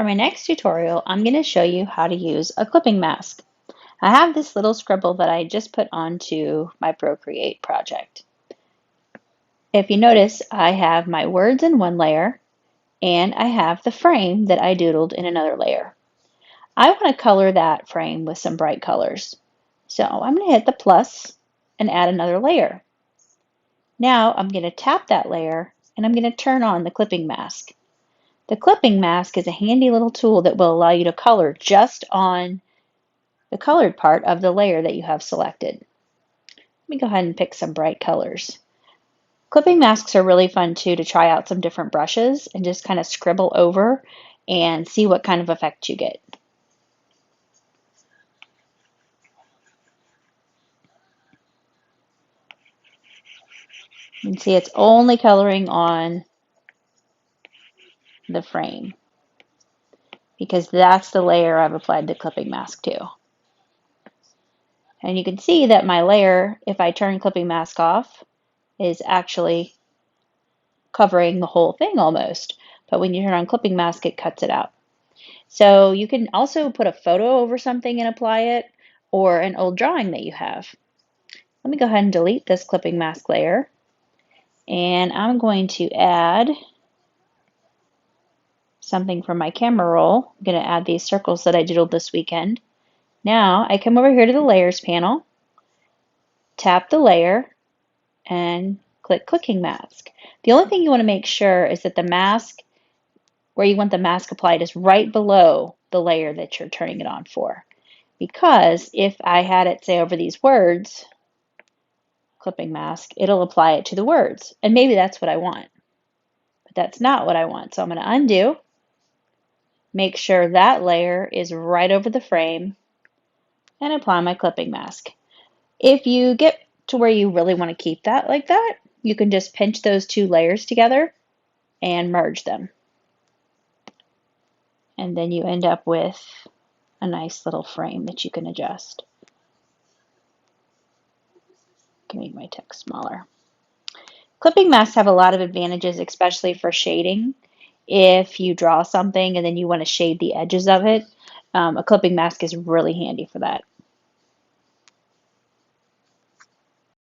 For my next tutorial, I'm going to show you how to use a clipping mask. I have this little scribble that I just put onto my Procreate project. If you notice, I have my words in one layer and I have the frame that I doodled in another layer. I want to color that frame with some bright colors. So I'm going to hit the plus and add another layer. Now I'm going to tap that layer and I'm going to turn on the clipping mask. The clipping mask is a handy little tool that will allow you to color just on the colored part of the layer that you have selected. Let me go ahead and pick some bright colors. Clipping masks are really fun too to try out some different brushes and just kind of scribble over and see what kind of effect you get. You can see it's only coloring on the frame because that's the layer I've applied the clipping mask to. And you can see that my layer, if I turn clipping mask off, is actually covering the whole thing almost. But when you turn on clipping mask, it cuts it out. So you can also put a photo over something and apply it, or an old drawing that you have. Let me go ahead and delete this clipping mask layer. And I'm going to add something from my camera roll. I'm going to add these circles that I doodled this weekend. Now I come over here to the layers panel, tap the layer, and click clipping mask. The only thing you want to make sure is that the mask, where you want the mask applied, is right below the layer that you're turning it on for. Because if I had it, say, over these words, clipping mask, it'll apply it to the words. And maybe that's what I want. But that's not what I want. So I'm going to undo, make sure that layer is right over the frame, and apply my clipping mask. If you get to where you really want to keep that like that, you can just pinch those two layers together and merge them. And then you end up with a nice little frame that you can adjust. I can make my text smaller. Clipping masks have a lot of advantages, especially for shading. If you draw something and then you want to shade the edges of it, a clipping mask is really handy for that.